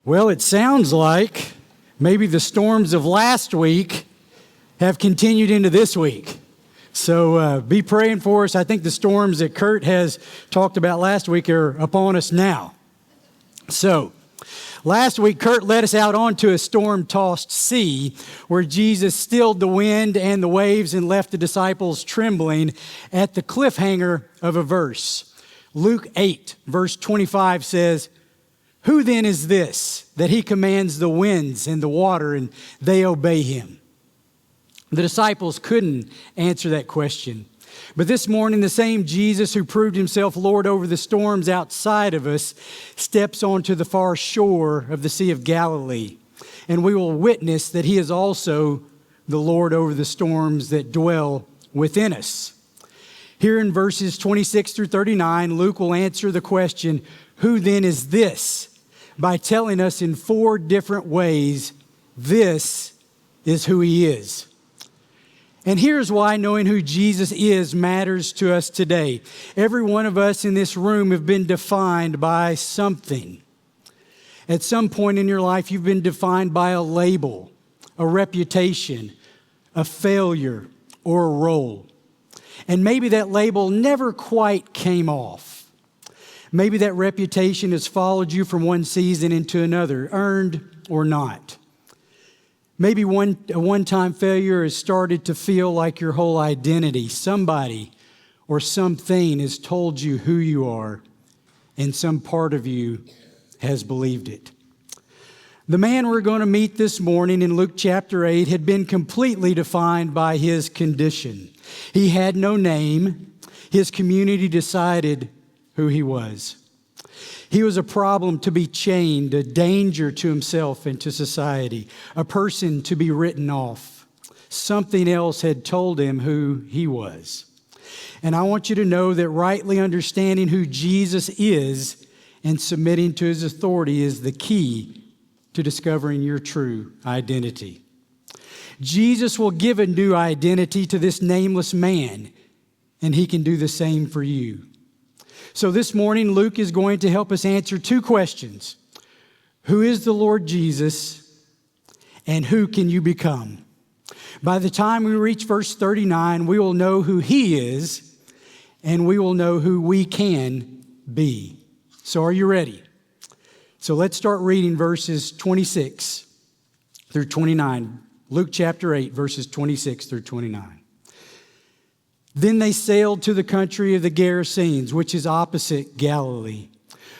Well, it sounds like maybe the storms of last week have continued into this week. So be praying for us. I think the storms that Kurt has talked about last week are upon us now. So last week, Kurt led us out onto a storm-tossed sea where Jesus stilled the wind and the waves and left the disciples trembling at the cliffhanger of a verse. Luke 8, verse 25 says, "Who then is this that he commands the winds and the water and they obey him?" The disciples couldn't answer that question. But this morning, the same Jesus who proved himself Lord over the storms outside of us steps onto the far shore of the Sea of Galilee. And we will witness that he is also the Lord over the storms that dwell within us. Here in verses 26 through 39, Luke will answer the question, "Who then is this?" by telling us in 4 different ways, this is who he is. And here's why knowing who Jesus is matters to us today. Every one of us in this room have been defined by something. At some point in your life, you've been defined by a label, a reputation, a failure, or a role. And maybe that label never quite came off. Maybe that reputation has followed you from one season into another, earned or not. Maybe a one-time failure has started to feel like your whole identity. Somebody or something has told you who you are, and some part of you has believed it. The man we're going to meet this morning in Luke chapter 8 had been completely defined by his condition. He had no name. His community decided who he was. He was a problem to be chained, a danger to himself and to society, a person to be written off. Something else had told him who he was. And I want you to know that rightly understanding who Jesus is and submitting to his authority is the key to discovering your true identity. Jesus will give a new identity to this nameless man, and he can do the same for you. So this morning, Luke is going to help us answer 2 questions. Who is the Lord Jesus, and who can you become? By the time we reach verse 39, we will know who he is, and we will know who we can be. So are you ready? So let's start reading verses 26 through 29. Luke chapter 8, verses 26 through 29. Then they sailed to the country of the Gerasenes, which is opposite Galilee.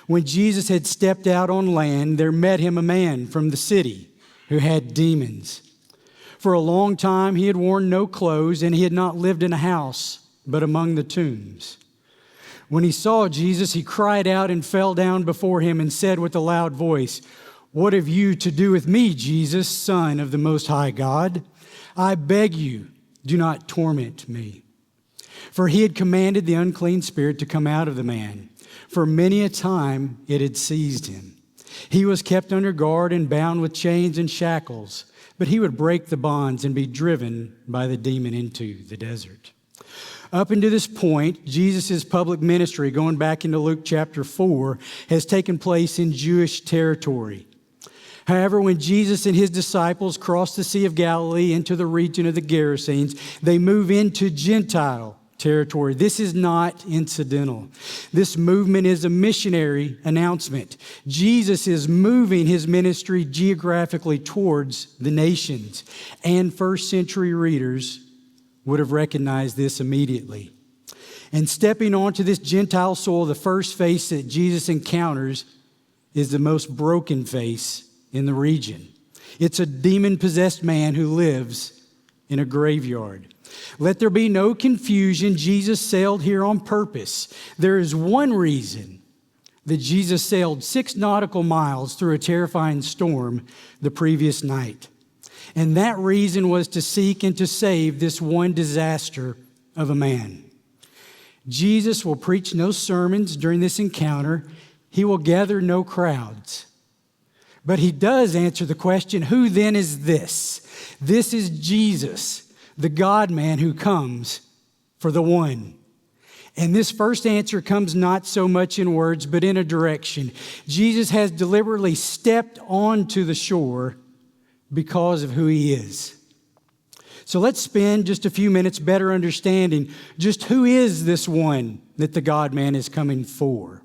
When Jesus had stepped out on land, there met him a man from the city who had demons. For a long time he had worn no clothes, and he had not lived in a house, but among the tombs. When he saw Jesus, he cried out and fell down before him and said with a loud voice, "What have you to do with me, Jesus, Son of the Most High God? I beg you, do not torment me." For he had commanded the unclean spirit to come out of the man. For many a time it had seized him. He was kept under guard and bound with chains and shackles, but he would break the bonds and be driven by the demon into the desert. Up until this point, Jesus' public ministry, going back into Luke chapter 4, has taken place in Jewish territory. However, when Jesus and his disciples cross the Sea of Galilee into the region of the Gerasenes, they move into Gentile territory. This is not incidental. This movement is a missionary announcement. Jesus is moving his ministry geographically towards the nations, and first century readers would have recognized this immediately. And stepping onto this Gentile soil, the first face that Jesus encounters is the most broken face in the region. It's a demon-possessed man who lives in a graveyard. Let there be no confusion. Jesus sailed here on purpose. There is one reason that Jesus sailed 6 nautical miles through a terrifying storm the previous night. And that reason was to seek and to save this one disaster of a man. Jesus will preach no sermons during this encounter. He will gather no crowds. But he does answer the question, who then is this? This is Jesus, the God-man who comes for the one. And this first answer comes not so much in words, but in a direction. Jesus has deliberately stepped onto the shore because of who he is. So let's spend just a few minutes better understanding just who is this one that the God-man is coming for.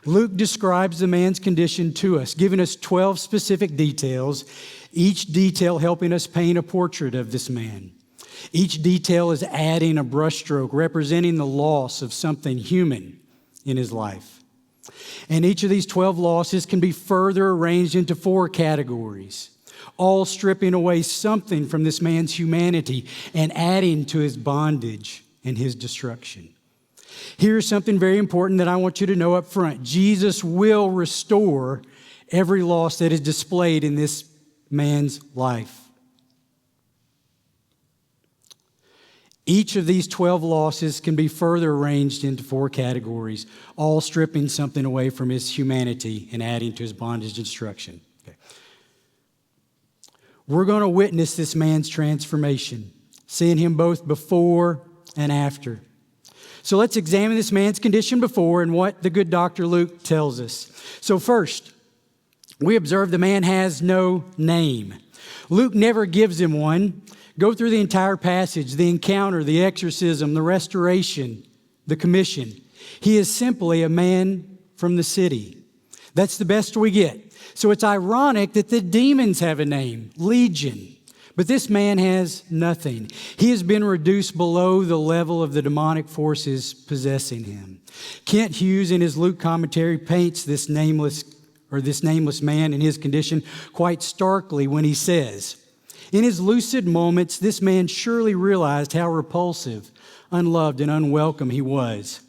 Luke describes the man's condition to us, giving us 12 specific details, each detail helping us paint a portrait of this man. Each detail is adding a brushstroke representing the loss of something human in his life. And each of these 12 losses can be further arranged into 4 categories, all stripping away something from this man's humanity and adding to his bondage and his destruction. Here's something very important that I want you to know up front. Jesus will restore every loss that is displayed in this man's life. Each of these 12 losses can be further arranged into 4 categories, all stripping something away from his humanity and adding to his bondage and destruction. Okay. We're going to witness this man's transformation, seeing him both before and after. So let's examine this man's condition before and what the good Dr. Luke tells us. So first, we observe the man has no name. Luke never gives him one. Go through the entire passage, the encounter, the exorcism, the restoration, the commission. He is simply a man from the city. That's the best we get. So it's ironic that the demons have a name, Legion. But this man has nothing. He has been reduced below the level of the demonic forces possessing him. Kent Hughes, in his Luke commentary, paints this nameless man in his condition quite starkly when he says, in his lucid moments, this man surely realized how repulsive, unloved, and unwelcome he was.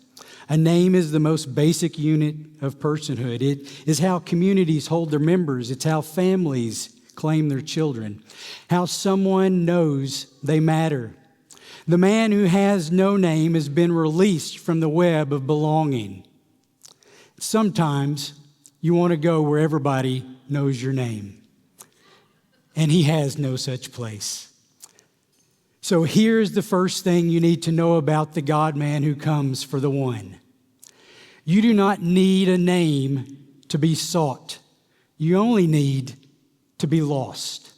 A name is the most basic unit of personhood. It is how communities hold their members. It's how families claim their children, how someone knows they matter. The man who has no name has been released from the web of belonging. Sometimes you want to go where everybody knows your name, and he has no such place. So here's the first thing you need to know about the God-man who comes for the one. You do not need a name to be sought. You only need to be lost.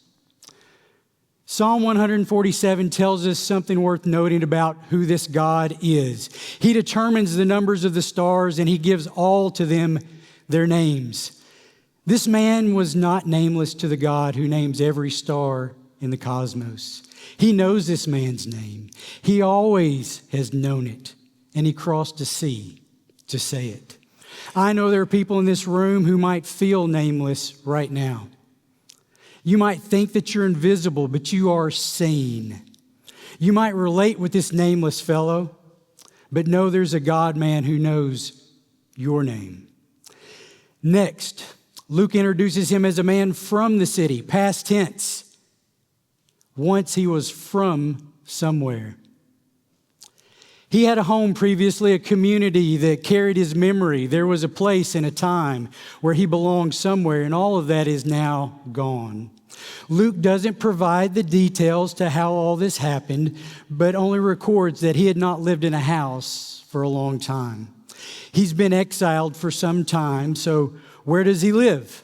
Psalm 147 tells us something worth noting about who this God is. He determines the numbers of the stars and he gives all to them their names. This man was not nameless to the God who names every star in the cosmos. He knows this man's name. He always has known it, and he crossed the sea to say it. I know there are people in this room who might feel nameless right now. You might think that you're invisible, but you are seen. You might relate with this nameless fellow, but know there's a God-man who knows your name. Next, Luke introduces him as a man from the city, past tense. Once he was from somewhere. He had a home previously, a community that carried his memory. There was a place and a time where he belonged somewhere, and all of that is now gone. Luke doesn't provide the details to how all this happened, but only records that he had not lived in a house for a long time. He's been exiled for some time, so where does he live?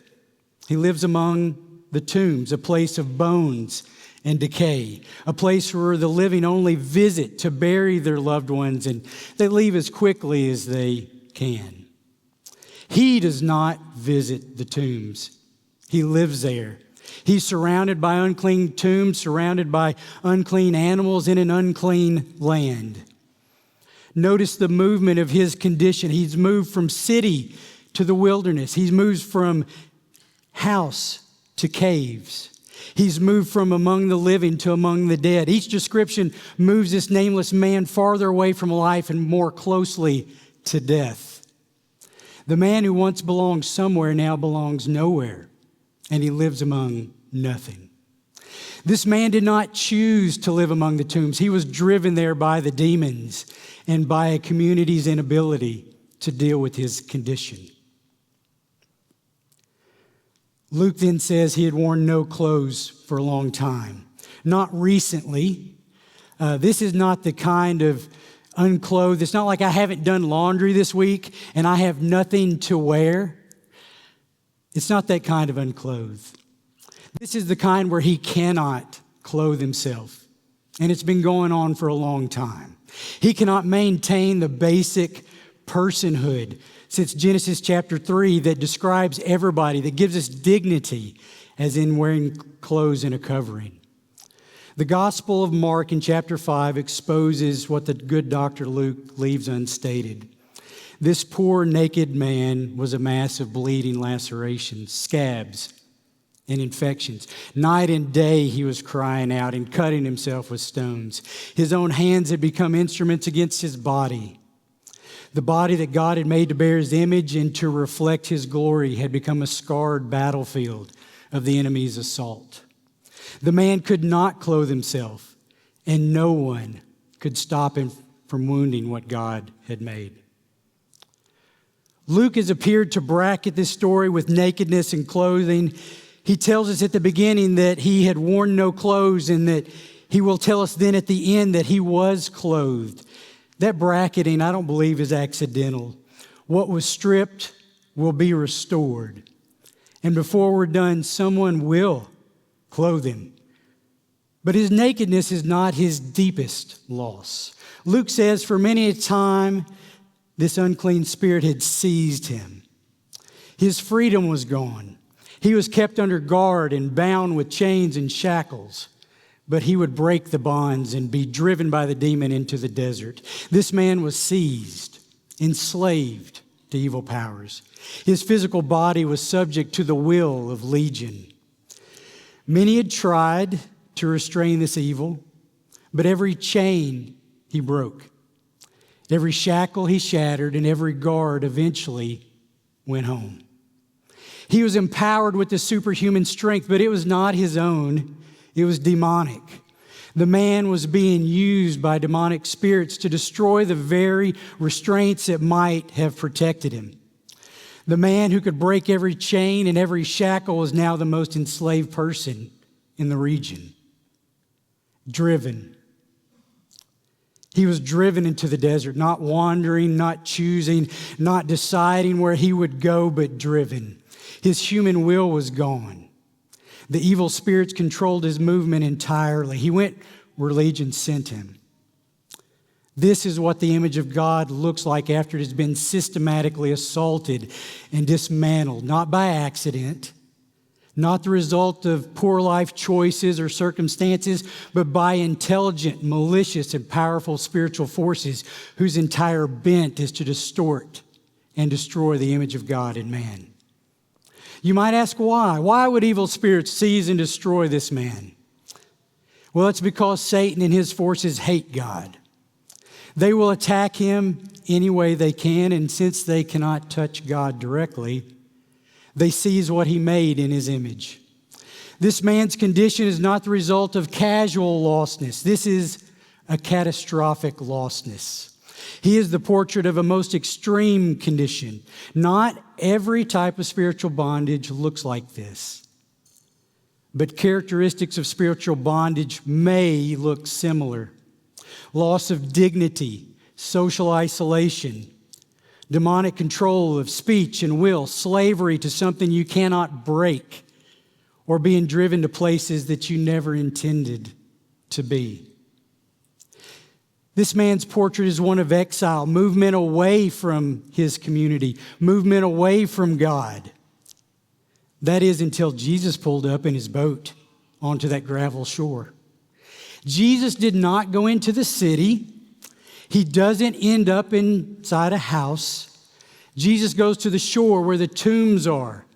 He lives among the tombs, a place of bones and decay, a place where the living only visit to bury their loved ones, and they leave as quickly as they can. He does not visit the tombs. He lives there. He's surrounded by unclean tombs, surrounded by unclean animals in an unclean land. Notice the movement of his condition. He's moved from city to the wilderness. He's moved from house to caves. He's moved from among the living to among the dead. Each description moves this nameless man farther away from life and more closely to death. The man who once belonged somewhere now belongs nowhere, and he lives among nothing. This man did not choose to live among the tombs. He was driven there by the demons and by a community's inability to deal with his condition. Luke then says he had worn no clothes for a long time. Not recently. This is not the kind of unclothed. It's not like I haven't done laundry this week and I have nothing to wear. It's not that kind of unclothed. This is the kind where he cannot clothe himself. And it's been going on for a long time. He cannot maintain the basic personhood since Genesis chapter 3 that describes everybody, that gives us dignity, as in wearing clothes and a covering. The Gospel of Mark in chapter 5 exposes what the good Dr. Luke leaves unstated. This poor naked man was a mass of bleeding lacerations, scabs, and infections. Night and day he was crying out and cutting himself with stones. His own hands had become instruments against his body. The body that God had made to bear his image and to reflect his glory had become a scarred battlefield of the enemy's assault. The man could not clothe himself, and no one could stop him from wounding what God had made. Luke has appeared to bracket this story with nakedness and clothing. He tells us at the beginning that he had worn no clothes, and that he will tell us then at the end that he was clothed. That bracketing, I don't believe, is accidental. What was stripped will be restored. And before we're done, someone will clothe him. But his nakedness is not his deepest loss. Luke says, for many a time, this unclean spirit had seized him. His freedom was gone. He was kept under guard and bound with chains and shackles. But he would break the bonds and be driven by the demon into the desert. This man was seized, enslaved to evil powers. His physical body was subject to the will of Legion. Many had tried to restrain this evil, but every chain he broke. Every shackle he shattered, and every guard eventually went home. He was empowered with the superhuman strength, but it was not his own. It was demonic. The man was being used by demonic spirits to destroy the very restraints that might have protected him. The man who could break every chain and every shackle was now the most enslaved person in the region. Driven. He was driven into the desert, not wandering, not choosing, not deciding where he would go, but driven. His human will was gone. The evil spirits controlled his movement entirely. He went where Legion sent him. This is what the image of God looks like after it has been systematically assaulted and dismantled, not by accident, not the result of poor life choices or circumstances, but by intelligent, malicious, and powerful spiritual forces whose entire bent is to distort and destroy the image of God in man. You might ask why. Why would evil spirits seize and destroy this man? Well, it's because Satan and his forces hate God. They will attack him any way they can, and since they cannot touch God directly, they seize what he made in his image. This man's condition is not the result of casual lostness. This is a catastrophic lostness. He is the portrait of a most extreme condition. Not every type of spiritual bondage looks like this, but characteristics of spiritual bondage may look similar. Loss of dignity, social isolation, demonic control of speech and will, slavery to something you cannot break, or being driven to places that you never intended to be. This man's portrait is one of exile, movement away from his community, movement away from God. That is until Jesus pulled up in his boat onto that gravel shore. Jesus did not go into the city. He doesn't end up inside a house. Jesus goes to the shore where the tombs are.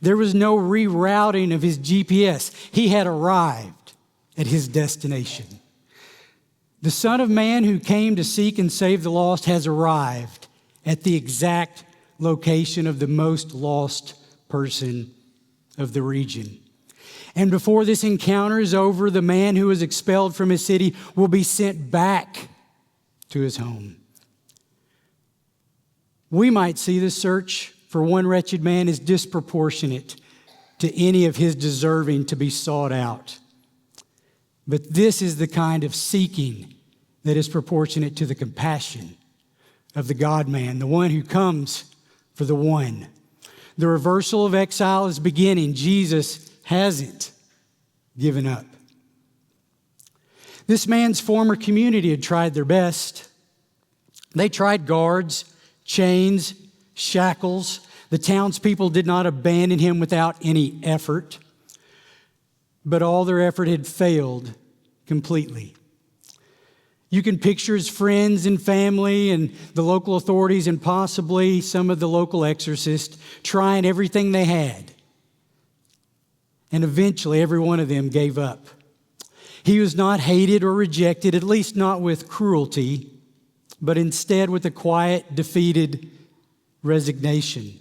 There was no rerouting of his GPS. He had arrived at his destination. The Son of Man who came to seek and save the lost has arrived at the exact location of the most lost person of the region. And before this encounter is over, the man who was expelled from his city will be sent back to his home. We might see the search for one wretched man as disproportionate to any of his deserving to be sought out. But this is the kind of seeking that is proportionate to the compassion of the God-man, the one who comes for the one. The reversal of exile is beginning. Jesus hasn't given up. This man's former community had tried their best. They tried guards, chains, shackles. The townspeople did not abandon him without any effort, but all their effort had failed completely. You can picture his friends and family and the local authorities and possibly some of the local exorcists trying everything they had. And eventually every one of them gave up. He was not hated or rejected, at least not with cruelty, but instead with a quiet, defeated resignation.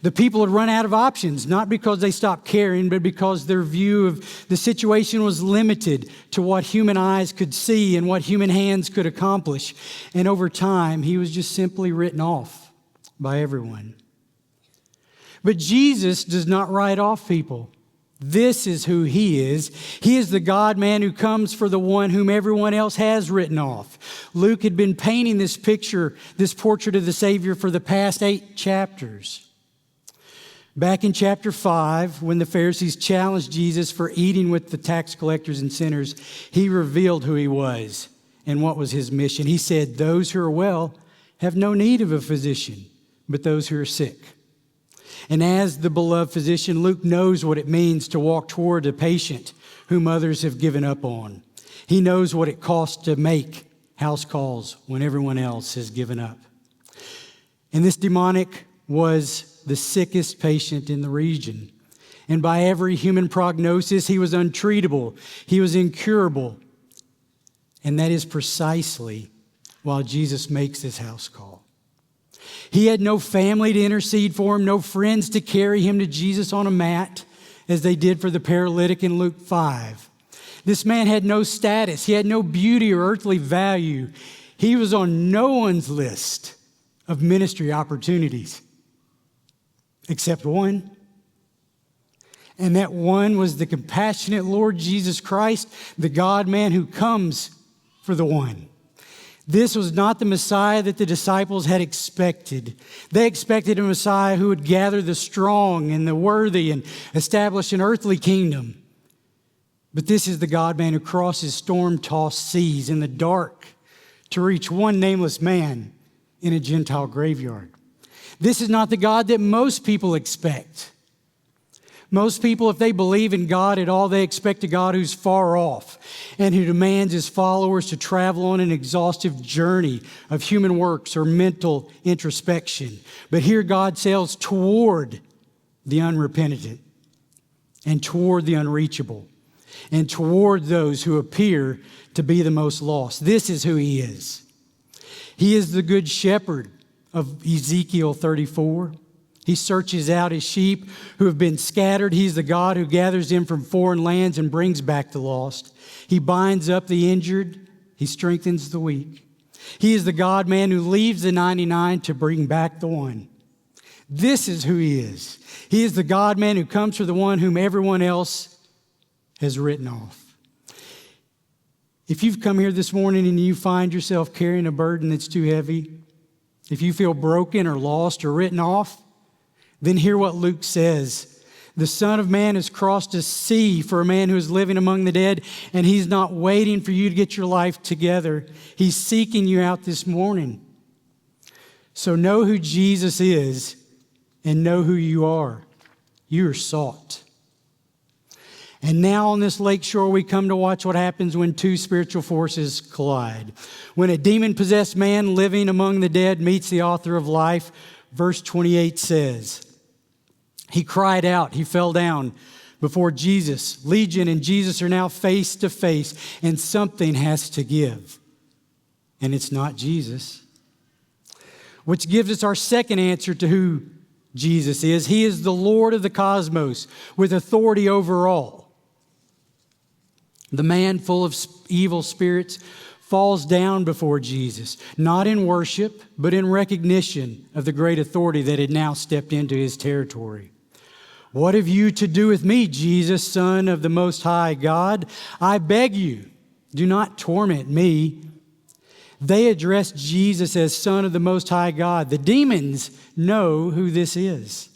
The people had run out of options, not because they stopped caring, but because their view of the situation was limited to what human eyes could see and what human hands could accomplish. And over time, he was just simply written off by everyone. But Jesus does not write off people. This is who he is. He is the God-man who comes for the one whom everyone else has written off. Luke had been painting this picture, this portrait of the Savior for the past 8 chapters. Back in chapter 5, when the Pharisees challenged Jesus for eating with the tax collectors and sinners, he revealed who he was and what was his mission. He said, "Those who are well have no need of a physician, but those who are sick." And as the beloved physician, Luke knows what it means to walk toward a patient whom others have given up on. He knows what it costs to make house calls when everyone else has given up. And this demonic was the sickest patient in the region. And by every human prognosis, he was untreatable. He was incurable. And that is precisely why Jesus makes this house call. He had no family to intercede for him, no friends to carry him to Jesus on a mat, as they did for the paralytic in Luke 5. This man had no status. He had no beauty or earthly value. He was on no one's list of ministry opportunities, except one. And that one was the compassionate Lord Jesus Christ, the God-man who comes for the one. This was not the Messiah that the disciples had expected. They expected a Messiah who would gather the strong and the worthy and establish an earthly kingdom. But this is the God-man who crosses storm-tossed seas in the dark to reach one nameless man in a Gentile graveyard. This is not the God that most people expect. Most people, if they believe in God at all, they expect a God who's far off and who demands his followers to travel on an exhaustive journey of human works or mental introspection. But here God sails toward the unrepentant and toward the unreachable and toward those who appear to be the most lost. This is who he is. He is the good shepherd of Ezekiel 34. He searches out his sheep who have been scattered. He's the God who gathers them from foreign lands and brings back the lost. He binds up the injured. He strengthens the weak. He is the God-man who leaves the 99 to bring back the one. This is who he is. He is the God-man who comes for the one whom everyone else has written off. If you've come here this morning and you find yourself carrying a burden that's too heavy, if you feel broken or lost or written off, then hear what Luke says. The Son of Man has crossed a sea for a man who is living among the dead, and he's not waiting for you to get your life together. He's seeking you out this morning. So know who Jesus is and know who you are. You are sought. And now on this lakeshore, we come to watch what happens when two spiritual forces collide. When a demon-possessed man living among the dead meets the author of life, verse 28 says, he cried out, he fell down before Jesus. Legion and Jesus are now face to face, and something has to give. And it's not Jesus. Which gives us our second answer to who Jesus is. He is the Lord of the cosmos with authority over all. The man full of evil spirits falls down before Jesus, not in worship, but in recognition of the great authority that had now stepped into his territory. What have you to do with me, Jesus, Son of the Most High God? I beg you, do not torment me. They address Jesus as Son of the Most High God. The demons know who this is.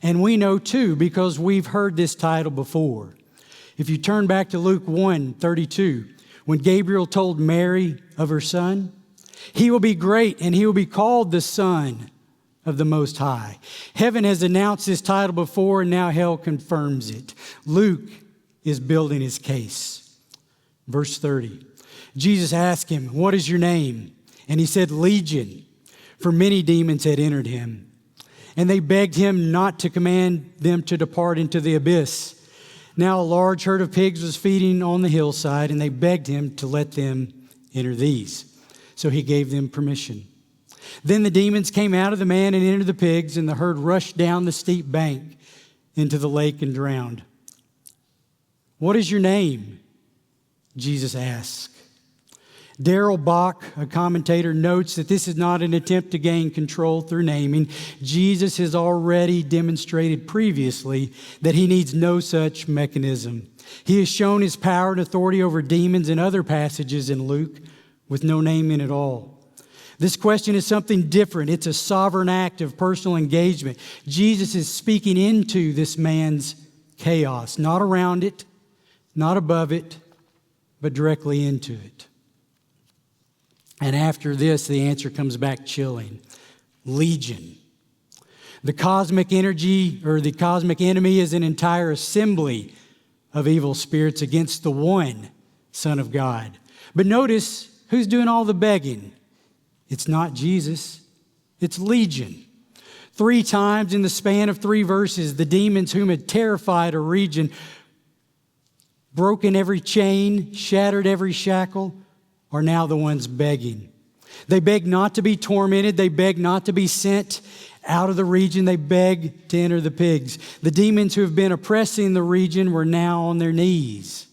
And we know too because we've heard this title before. If you turn back to Luke 1:32, when Gabriel told Mary of her son, he will be great and he will be called the Son of the Most High. Heaven has announced this title before and now hell confirms it. Luke is building his case. Verse 30. Jesus asked him, "What is your name?" And he said, "Legion," for many demons had entered him. And they begged him not to command them to depart into the abyss. Now a large herd of pigs was feeding on the hillside, and they begged him to let them enter these. So he gave them permission. Then the demons came out of the man and entered the pigs, and the herd rushed down the steep bank into the lake and drowned. "What is your name?" Jesus asked. Darrell Bach, a commentator, notes that this is not an attempt to gain control through naming. Jesus has already demonstrated previously that he needs no such mechanism. He has shown his power and authority over demons in other passages in Luke with no naming at all. This question is something different. It's a sovereign act of personal engagement. Jesus is speaking into this man's chaos, not around it, not above it, but directly into it. And after this, the answer comes back chilling. Legion. The cosmic energy or the cosmic enemy is an entire assembly of evil spirits against the one Son of God. But notice who's doing all the begging. It's not Jesus. It's Legion. 3 times in the span of 3 verses, the demons whom had terrified a region, broken every chain, shattered every shackle, are now the ones begging. They beg not to be tormented. They beg not to be sent out of the region. They beg to enter the pigs. The demons who have been oppressing the region were now on their knees.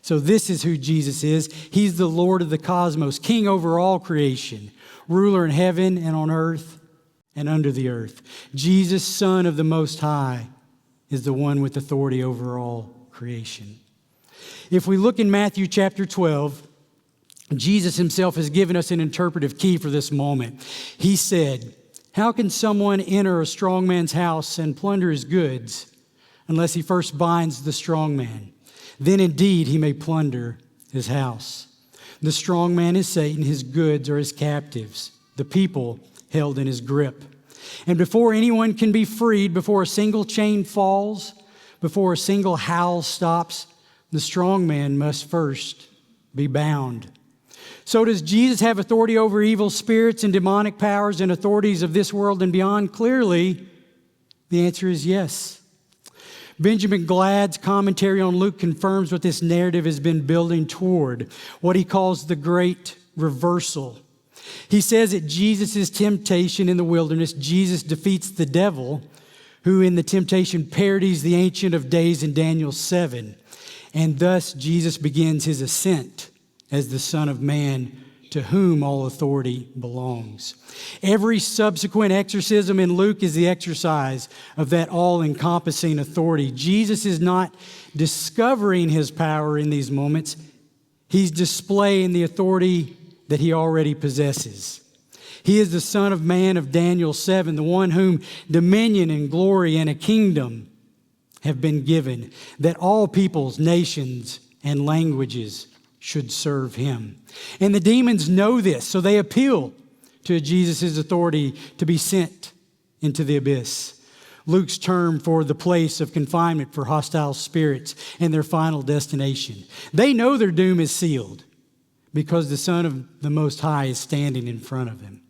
So this is who Jesus is. He's the Lord of the cosmos, King over all creation, ruler in heaven and on earth and under the earth. Jesus, Son of the Most High, is the one with authority over all creation. If we look in Matthew chapter 12, Jesus himself has given us an interpretive key for this moment. He said, "How can someone enter a strong man's house and plunder his goods unless he first binds the strong man? Then indeed he may plunder his house. The strong man is Satan, his goods are his captives, the people held in his grip. And before anyone can be freed, before a single chain falls, before a single howl stops, the strong man must first be bound." So does Jesus have authority over evil spirits and demonic powers and authorities of this world and beyond? Clearly, the answer is yes. Benjamin Glad's commentary on Luke confirms what this narrative has been building toward, what he calls the great reversal. He says at Jesus' temptation in the wilderness, Jesus defeats the devil, who in the temptation parodies the Ancient of Days in Daniel 7. And thus Jesus begins his ascent as the Son of Man, to whom all authority belongs. Every subsequent exorcism in Luke is the exercise of that all-encompassing authority. Jesus is not discovering his power in these moments. He's displaying the authority that he already possesses. He is the Son of Man of Daniel 7, the one whom dominion and glory and a kingdom have been given, that all peoples, nations, and languages should serve him. And the demons know this, so they appeal to Jesus' authority to be sent into the abyss. Luke's term for the place of confinement for hostile spirits and their final destination. They know their doom is sealed because the Son of the Most High is standing in front of them,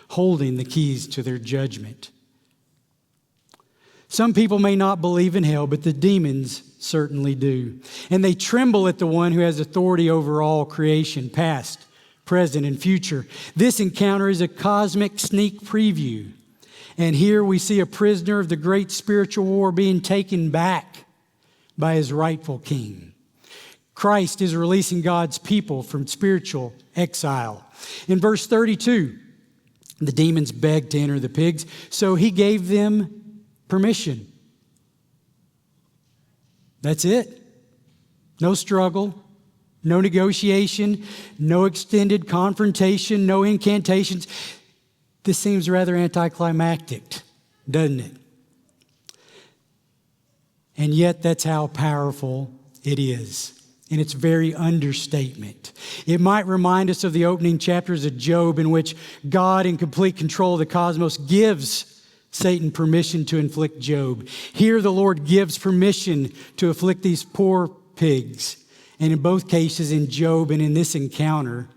holding the keys to their judgment. Some people may not believe in hell, but the demons certainly do. And they tremble at the one who has authority over all creation, past, present, and future. This encounter is a cosmic sneak preview. And here we see a prisoner of the great spiritual war being taken back by his rightful king. Christ is releasing God's people from spiritual exile. In verse 32, the demons begged to enter the pigs, so he gave them permission. That's it. No struggle, no negotiation, no extended confrontation, no incantations. This seems rather anticlimactic, doesn't it? And yet that's how powerful it is. And it's very understatement. It might remind us of the opening chapters of Job, in which God, in complete control of the cosmos, gives Satan permission to inflict Job. Here the Lord gives permission to afflict these poor pigs. And in both cases, in Job and in this encounter,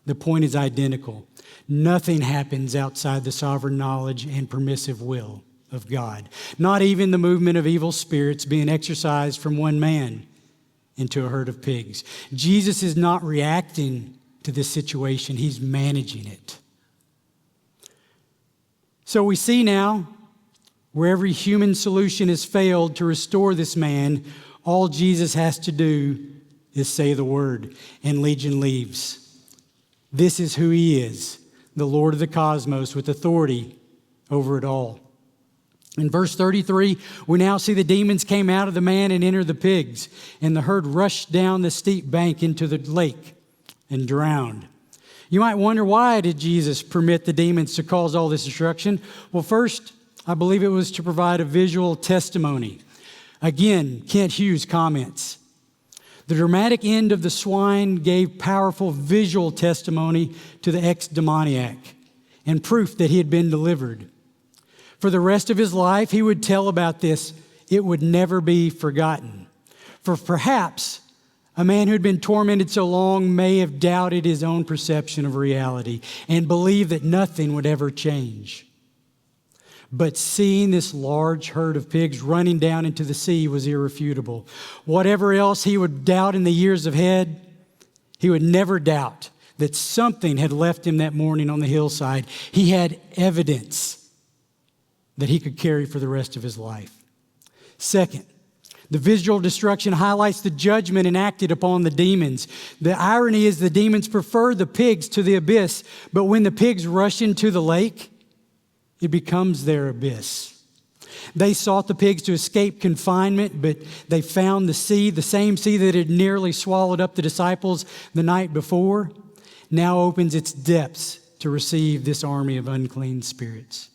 the point is identical. Nothing happens outside the sovereign knowledge and permissive will of God. Not even the movement of evil spirits being exorcised from one man into a herd of pigs. Jesus is not reacting to this situation. He's managing it. So we see now, where every human solution has failed to restore this man, all Jesus has to do is say the word, and Legion leaves. This is who he is, the Lord of the cosmos with authority over it all. In verse 33, we now see the demons came out of the man and entered the pigs, and the herd rushed down the steep bank into the lake and drowned. You might wonder, why did Jesus permit the demons to cause all this destruction? Well, first, I believe it was to provide a visual testimony. Again, Kent Hughes comments, the dramatic end of the swine gave powerful visual testimony to the ex-demoniac and proof that he had been delivered. For the rest of his life, he would tell about this. It would never be forgotten. For perhaps a man who had been tormented so long may have doubted his own perception of reality and believed that nothing would ever change. But seeing this large herd of pigs running down into the sea was irrefutable. Whatever else he would doubt in the years ahead, he would never doubt that something had left him that morning on the hillside. He had evidence that he could carry for the rest of his life. Second, the visual destruction highlights the judgment enacted upon the demons. The irony is the demons prefer the pigs to the abyss, but when the pigs rush into the lake, it becomes their abyss. They sought the pigs to escape confinement, but they found the sea, the same sea that had nearly swallowed up the disciples the night before, now opens its depths to receive this army of unclean spirits.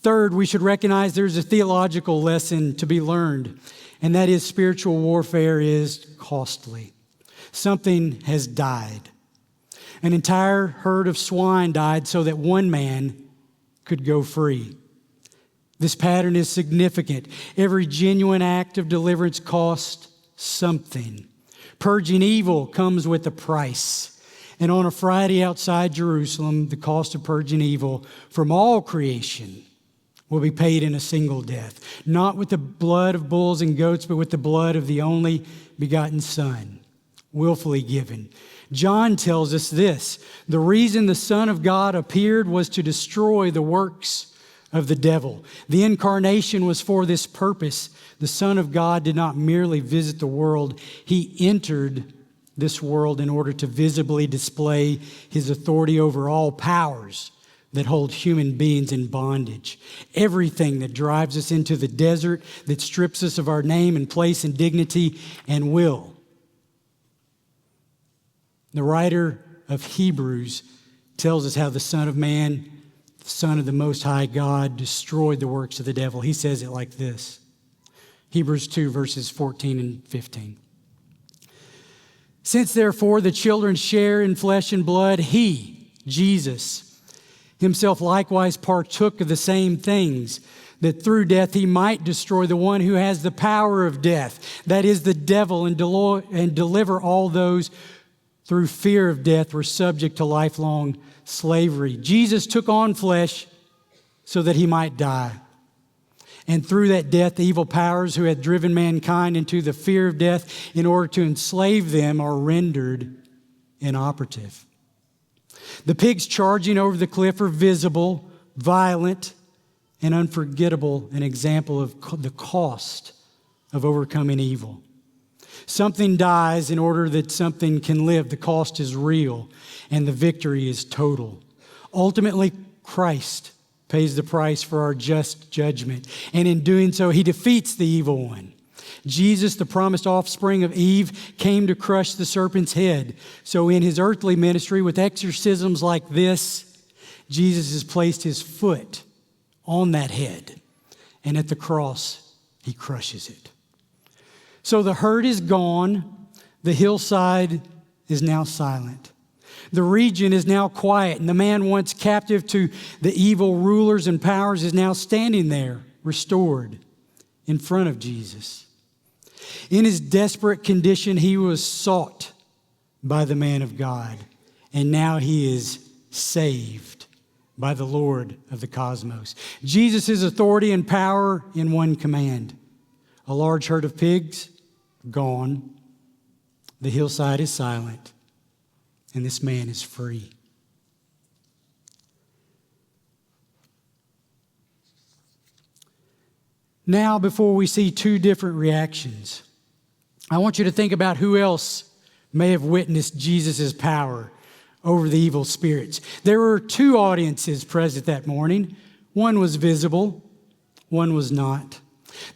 Third, we should recognize there's a theological lesson to be learned, and that is spiritual warfare is costly. Something has died. An entire herd of swine died so that one man could go free. This pattern is significant. Every genuine act of deliverance costs something. Purging evil comes with a price. And on a Friday outside Jerusalem, the cost of purging evil from all creation will be paid in a single death, not with the blood of bulls and goats, but with the blood of the only begotten Son, willfully given. John tells us this: the reason the Son of God appeared was to destroy the works of the devil. The incarnation was for this purpose. The Son of God did not merely visit the world, he entered this world in order to visibly display his authority over all powers that hold human beings in bondage. Everything that drives us into the desert, that strips us of our name and place and dignity and will. The writer of Hebrews tells us how the Son of Man, the Son of the Most High God, destroyed the works of the devil. He says it like this. Hebrews 2, verses 14 and 15. Since therefore the children share in flesh and blood, he, Jesus, himself likewise partook of the same things, that through death he might destroy the one who has the power of death, that is the devil, and deliver all those through fear of death were subject to lifelong slavery. Jesus took on flesh so that he might die. And through that death, the evil powers who had driven mankind into the fear of death in order to enslave them are rendered inoperative. The pigs charging over the cliff are visible, violent, and unforgettable, an example of the cost of overcoming evil. Something dies in order that something can live. The cost is real, and the victory is total. Ultimately, Christ pays the price for our just judgment, and in doing so, he defeats the evil one. Jesus, the promised offspring of Eve, came to crush the serpent's head. So in his earthly ministry with exorcisms like this, Jesus has placed his foot on that head. And at the cross, he crushes it. So the herd is gone. The hillside is now silent. The region is now quiet, and the man once captive to the evil rulers and powers is now standing there, restored, in front of Jesus. In his desperate condition, he was sought by the man of God, and now he is saved by the Lord of the cosmos. Jesus' authority and power in one command. A large herd of pigs, gone. The hillside is silent. And this man is free. Now, before we see two different reactions, I want you to think about who else may have witnessed Jesus' power over the evil spirits. There were two audiences present that morning. One was visible, one was not.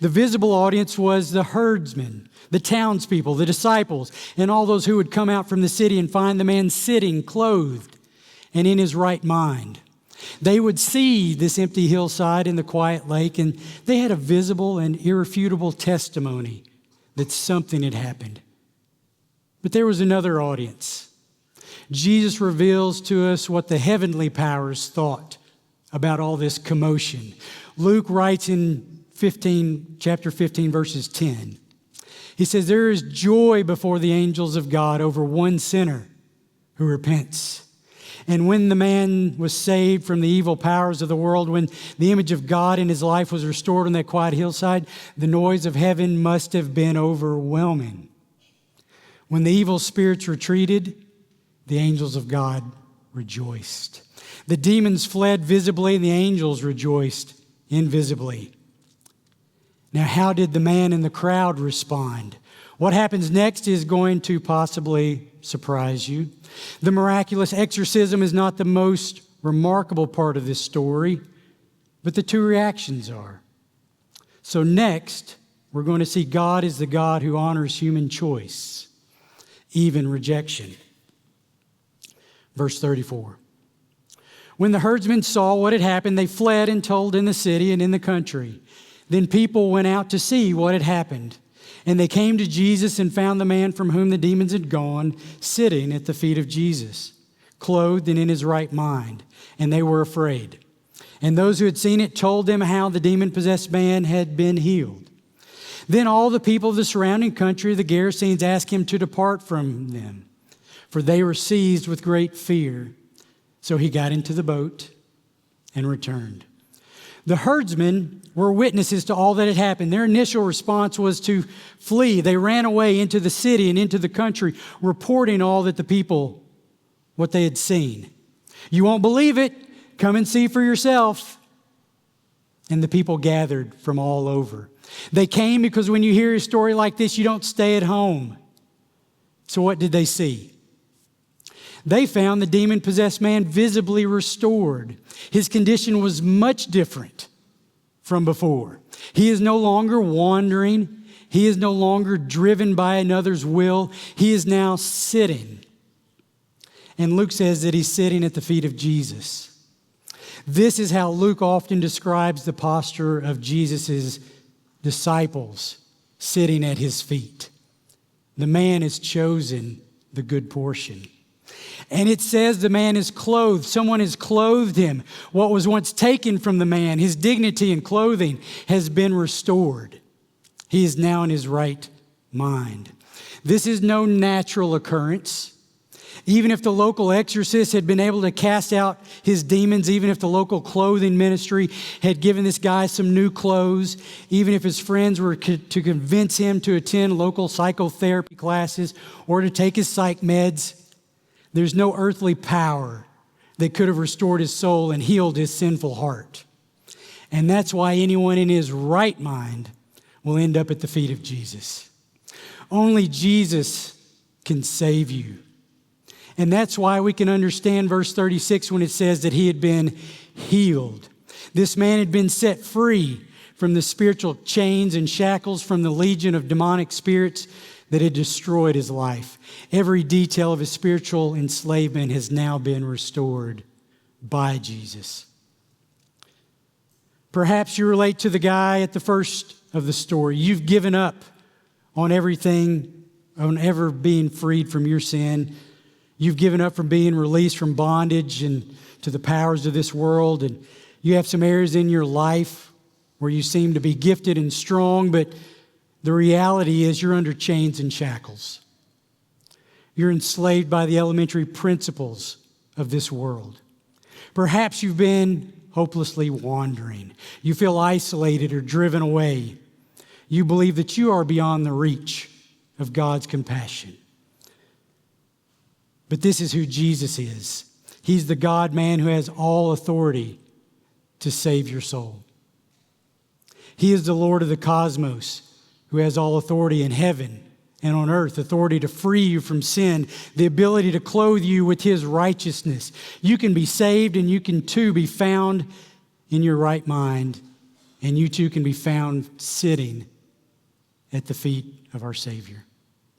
The visible audience was the herdsmen, the townspeople, the disciples, and all those who would come out from the city and find the man sitting, clothed, and in his right mind. They would see this empty hillside and the quiet lake, and they had a visible and irrefutable testimony that something had happened. But there was another audience. Jesus reveals to us what the heavenly powers thought about all this commotion. Luke writes in chapter 15, verses 10. He says, there is joy before the angels of God over one sinner who repents. And when the man was saved from the evil powers of the world, when the image of God in his life was restored on that quiet hillside, the noise of heaven must have been overwhelming. When the evil spirits retreated, the angels of God rejoiced. The demons fled visibly, and the angels rejoiced invisibly. Now, how did the man in the crowd respond? What happens next is going to possibly surprise you. The miraculous exorcism is not the most remarkable part of this story, but the two reactions are. So next, we're going to see God is the God who honors human choice, even rejection. Verse 34. When the herdsmen saw what had happened, they fled and told in the city and in the country. Then people went out to see what had happened. And they came to Jesus and found the man from whom the demons had gone sitting at the feet of Jesus, clothed and in his right mind. And they were afraid. And those who had seen it told them how the demon-possessed man had been healed. Then all the people of the surrounding country, the Gerasenes, asked him to depart from them, for they were seized with great fear. So he got into the boat and returned. The herdsmen were witnesses to all that had happened. Their initial response was to flee. They ran away into the city and into the country, reporting all that the people, what they had seen. You won't believe it. Come and see for yourself. And the people gathered from all over. They came because when you hear a story like this, you don't stay at home. So what did they see? They found the demon-possessed man visibly restored. His condition was much different from before. He is no longer wandering. He is no longer driven by another's will. He is now sitting. And Luke says that he's sitting at the feet of Jesus. This is how Luke often describes the posture of Jesus' disciples sitting at his feet. The man has chosen the good portion. And it says the man is clothed. Someone has clothed him. What was once taken from the man, his dignity and clothing, has been restored. He is now in his right mind. This is no natural occurrence. Even if the local exorcist had been able to cast out his demons, even if the local clothing ministry had given this guy some new clothes, even if his friends were to convince him to attend local psychotherapy classes or to take his psych meds, there's no earthly power that could have restored his soul and healed his sinful heart. And that's why anyone in his right mind will end up at the feet of Jesus. Only Jesus can save you. And that's why we can understand verse 36 when it says that he had been healed. This man had been set free from the spiritual chains and shackles, from the legion of demonic spirits that had destroyed his life. Every detail of his spiritual enslavement has now been restored by Jesus. Perhaps you relate to the guy at the first of the story. You've given up on everything, on ever being freed from your sin. You've given up from being released from bondage and to the powers of this world. And you have some areas in your life where you seem to be gifted and strong, but the reality is you're under chains and shackles. You're enslaved by the elementary principles of this world. Perhaps you've been hopelessly wandering. You feel isolated or driven away. You believe that you are beyond the reach of God's compassion. But this is who Jesus is. He's the God-man who has all authority to save your soul. He is the Lord of the cosmos, who has all authority in heaven and on earth, authority to free you from sin, the ability to clothe you with His righteousness. You can be saved, and you can too be found in your right mind, and you too can be found sitting at the feet of our Savior.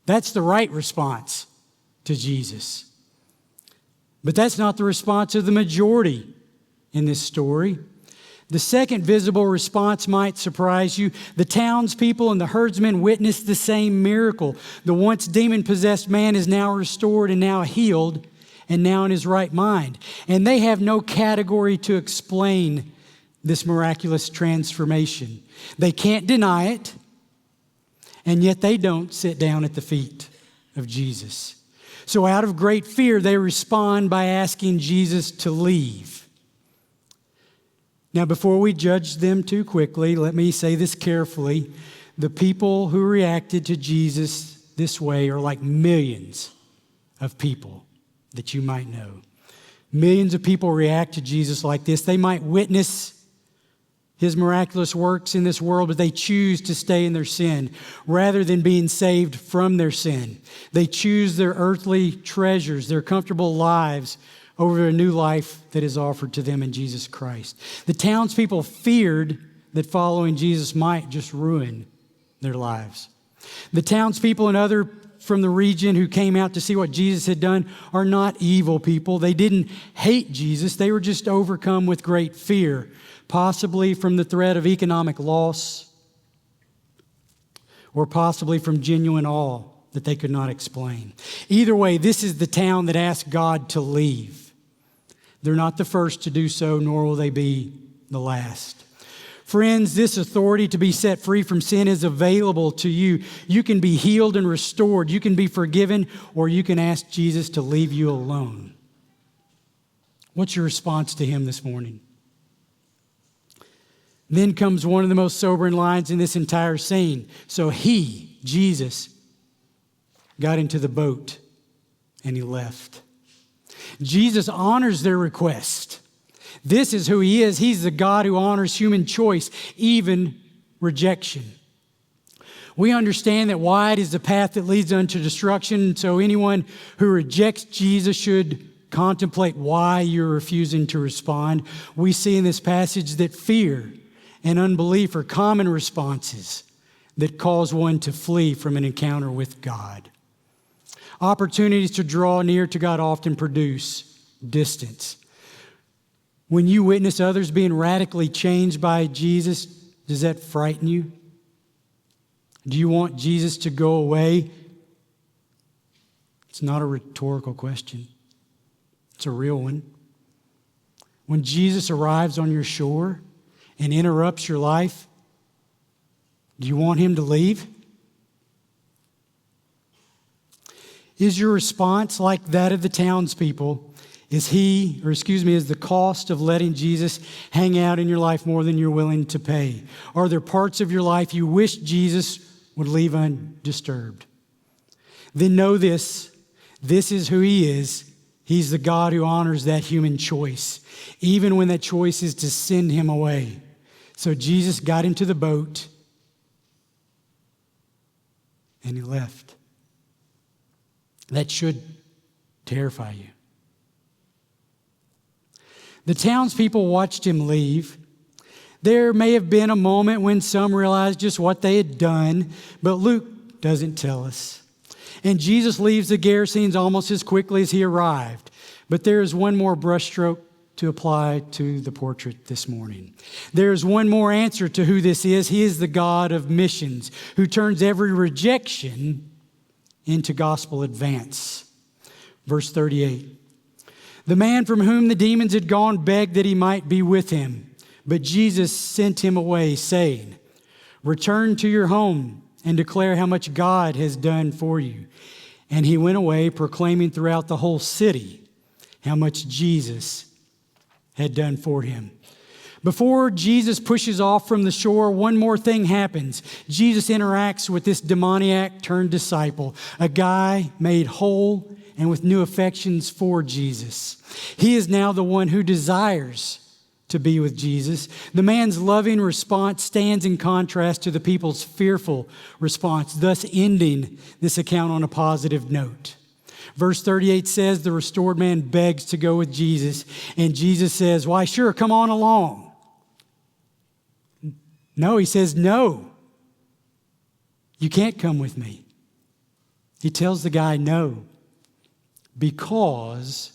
That's the right response to Jesus. But that's not the response of the majority in this story. The second visible response might surprise you. The townspeople and the herdsmen witnessed the same miracle. The once demon-possessed man is now restored and now healed and now in his right mind. And they have no category to explain this miraculous transformation. They can't deny it, and yet they don't sit down at the feet of Jesus. So out of great fear, they respond by asking Jesus to leave. Now, before we judge them too quickly, let me say this carefully. The people who reacted to Jesus this way are like millions of people that you might know. Millions of people react to Jesus like this. They might witness His miraculous works in this world, but they choose to stay in their sin rather than being saved from their sin. They choose their earthly treasures, their comfortable lives, over a new life that is offered to them in Jesus Christ. The townspeople feared that following Jesus might just ruin their lives. The townspeople and other from the region who came out to see what Jesus had done are not evil people. They didn't hate Jesus. They were just overcome with great fear, possibly from the threat of economic loss or possibly from genuine awe that they could not explain. Either way, this is the town that asked God to leave. They're not the first to do so, nor will they be the last. Friends, this authority to be set free from sin is available to you. You can be healed and restored. You can be forgiven, or you can ask Jesus to leave you alone. What's your response to Him this morning? Then comes one of the most sobering lines in this entire scene. So He, Jesus, got into the boat and He left. Jesus honors their request. This is who He is. He's the God who honors human choice, even rejection. We understand that wide is the path that leads unto destruction, so anyone who rejects Jesus should contemplate why you're refusing to respond. We see in this passage that fear and unbelief are common responses that cause one to flee from an encounter with God. Opportunities to draw near to God often produce distance. When you witness others being radically changed by Jesus, does that frighten you? Do you want Jesus to go away? It's not a rhetorical question. It's a real one. When Jesus arrives on your shore and interrupts your life, do you want Him to leave? Is your response like that of the townspeople? Is the cost of letting Jesus hang out in your life more than you're willing to pay? Are there parts of your life you wish Jesus would leave undisturbed? Then know this. This is who He is. He's the God who honors that human choice, even when that choice is to send Him away. So Jesus got into the boat and He left. That should terrify you. The townspeople watched Him leave. There may have been a moment when some realized just what they had done, but Luke doesn't tell us. And Jesus leaves the Gerasenes almost as quickly as he arrived. But there is one more brushstroke to apply to the portrait this morning. There is one more answer to who this is. He is the God of missions, who turns every rejection into gospel advance. Verse 38. The man from whom the demons had gone begged that he might be with him. But Jesus sent him away, saying, return to your home and declare how much God has done for you. And he went away, proclaiming throughout the whole city how much Jesus had done for him. Before Jesus pushes off from the shore, one more thing happens. Jesus interacts with this demoniac turned disciple, a guy made whole and with new affections for Jesus. He is now the one who desires to be with Jesus. The man's loving response stands in contrast to the people's fearful response, thus ending this account on a positive note. Verse 38 says the restored man begs to go with Jesus, and Jesus says, why, sure, come on along. No, he says, no, you can't come with me. He tells the guy no, because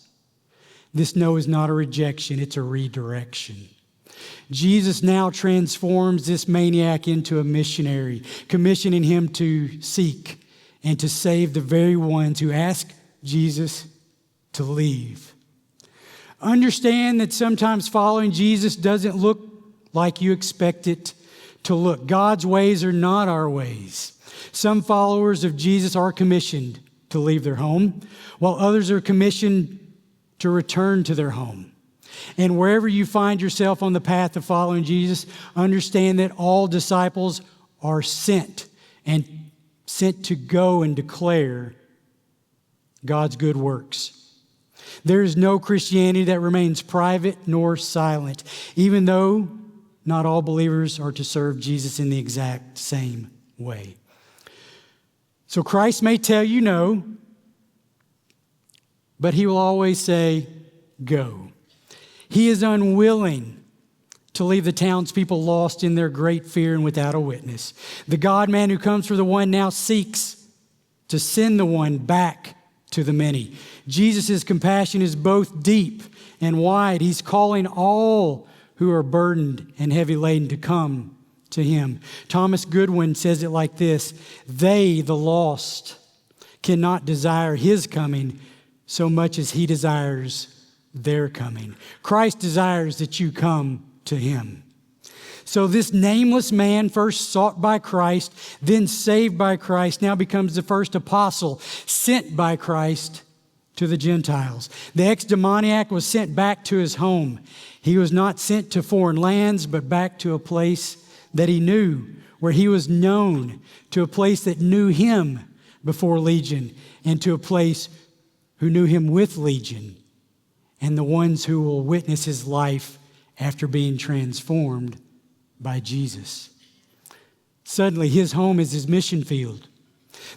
this no is not a rejection, it's a redirection. Jesus now transforms this maniac into a missionary, commissioning him to seek and to save the very ones who ask Jesus to leave. Understand that sometimes following Jesus doesn't look like you expect it to look. God's ways are not our ways. Some followers of Jesus are commissioned to leave their home, while others are commissioned to return to their home. And wherever you find yourself on the path of following Jesus, understand that all disciples are sent to go and declare God's good works. There is no Christianity that remains private nor silent, even though not all believers are to serve Jesus in the exact same way. So Christ may tell you no, but he will always say, go. He is unwilling to leave the townspeople lost in their great fear and without a witness. The God-man who comes for the one now seeks to send the one back to the many. Jesus' compassion is both deep and wide. He's calling all who are burdened and heavy laden to come to him. Thomas Goodwin says it like this: they, the lost, cannot desire his coming so much as he desires their coming. Christ desires that you come to him. So this nameless man, first sought by Christ, then saved by Christ, now becomes the first apostle sent by Christ to the Gentiles. The ex-demoniac was sent back to his home. He was not sent to foreign lands, but back to a place that he knew, where he was known, to a place that knew him before Legion, and to a place who knew him with Legion, and the ones who will witness his life after being transformed by Jesus. Suddenly, his home is his mission field.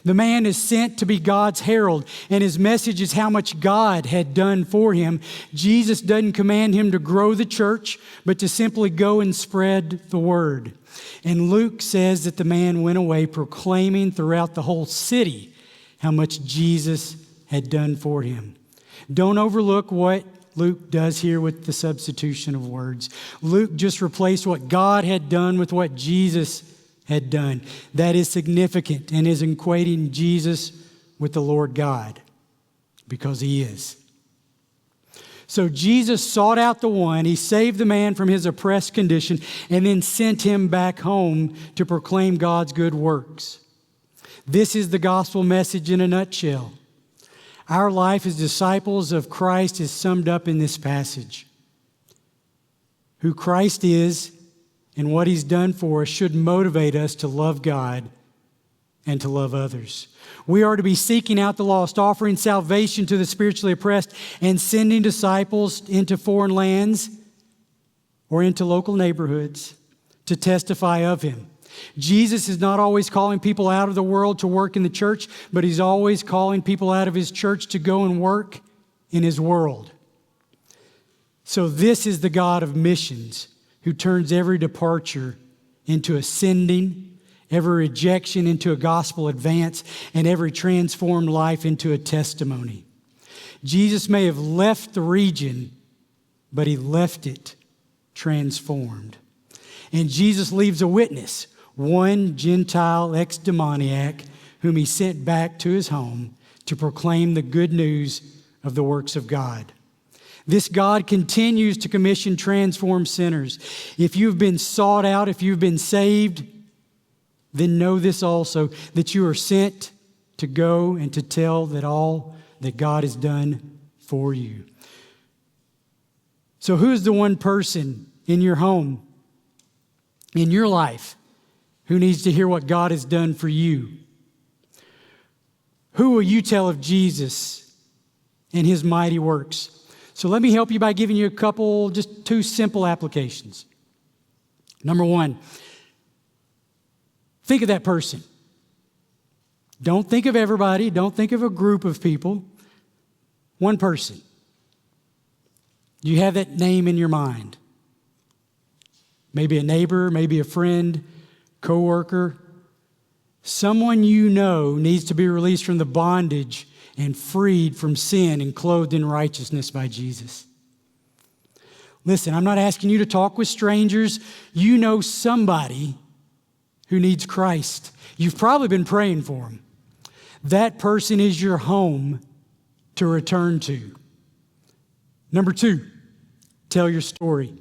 The man is sent to be God's herald, and his message is how much God had done for him. Jesus doesn't command him to grow the church, but to simply go and spread the word. And Luke says that the man went away proclaiming throughout the whole city how much Jesus had done for him. Don't overlook what Luke does here with the substitution of words. Luke just replaced what God had done with what Jesus had done. That is significant and is equating Jesus with the Lord God, because he is. So Jesus sought out the one, he saved the man from his oppressed condition, and then sent him back home to proclaim God's good works. This is the gospel message in a nutshell. Our life as disciples of Christ is summed up in this passage. Who Christ is and what he's done for us should motivate us to love God and to love others. We are to be seeking out the lost, offering salvation to the spiritually oppressed, and sending disciples into foreign lands or into local neighborhoods to testify of him. Jesus is not always calling people out of the world to work in the church, but he's always calling people out of his church to go and work in his world. So this is the God of missions, who turns every departure into ascending, every rejection into a gospel advance, and every transformed life into a testimony. Jesus may have left the region, but he left it transformed. And Jesus leaves a witness, one Gentile ex-demoniac whom he sent back to his home to proclaim the good news of the works of God. This God continues to commission transformed sinners. If you've been sought out, if you've been saved, then know this also, that you are sent to go and to tell that all that God has done for you. So who is the one person in your home, in your life, who needs to hear what God has done for you? Who will you tell of Jesus and his mighty works? So let me help you by giving you just two simple applications. Number one, think of that person. Don't think of everybody. Don't think of a group of people. One person. You have that name in your mind. Maybe a neighbor, maybe a friend, coworker. Someone you know needs to be released from the bondage and freed from sin and clothed in righteousness by Jesus. Listen, I'm not asking you to talk with strangers. You know somebody who needs Christ. You've probably been praying for them. That person is your home to return to. Number two, tell your story.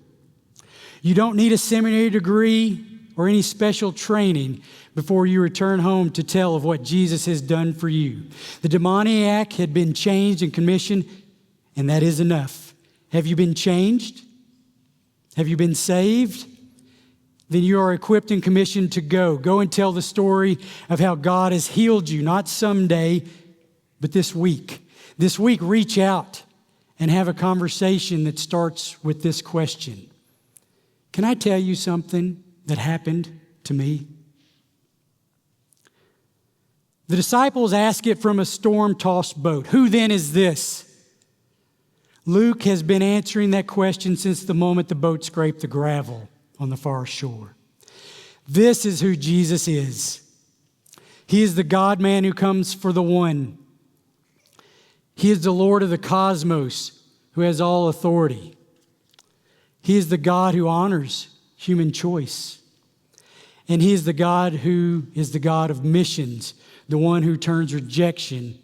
You don't need a seminary degree or any special training before you return home to tell of what Jesus has done for you. The demoniac had been changed and commissioned, and that is enough. Have you been changed? Have you been saved? Then you are equipped and commissioned to go. Go and tell the story of how God has healed you, not someday, but this week. This week, reach out and have a conversation that starts with this question. Can I tell you something that happened to me? The disciples ask it from a storm-tossed boat. Who then is this? Luke has been answering that question since the moment the boat scraped the gravel on the far shore. This is who Jesus is. He is the God-man who comes for the one. He is the Lord of the cosmos who has all authority. He is the God who honors human choice. And he is the God who is the God of missions, the one who turns rejection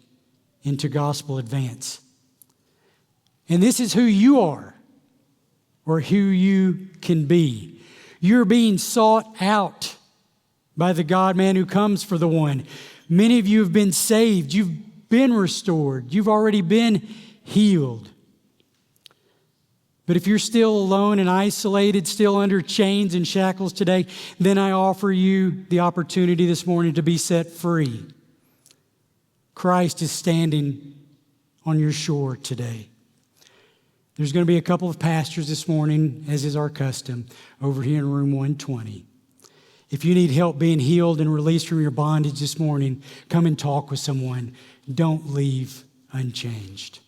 into gospel advance. And this is who you are, or who you can be. You're being sought out by the God-man who comes for the one. Many of you have been saved. You've been restored. You've already been healed. But if you're still alone and isolated, still under chains and shackles today, then I offer you the opportunity this morning to be set free. Christ is standing on your shore today. There's going to be a couple of pastors this morning, as is our custom, over here in room 120. If you need help being healed and released from your bondage this morning, come and talk with someone. Don't leave unchanged.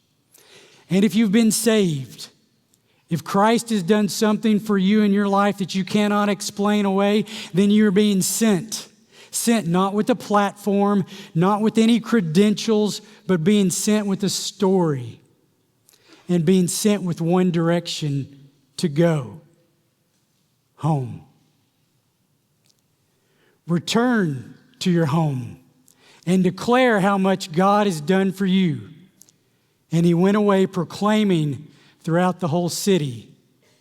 And if you've been saved, if Christ has done something for you in your life that you cannot explain away, then you're being sent. Sent not with a platform, not with any credentials, but being sent with a story and being sent with one direction to go home. Return to your home and declare how much God has done for you. And he went away proclaiming throughout the whole city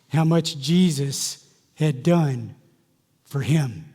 how much Jesus had done for him.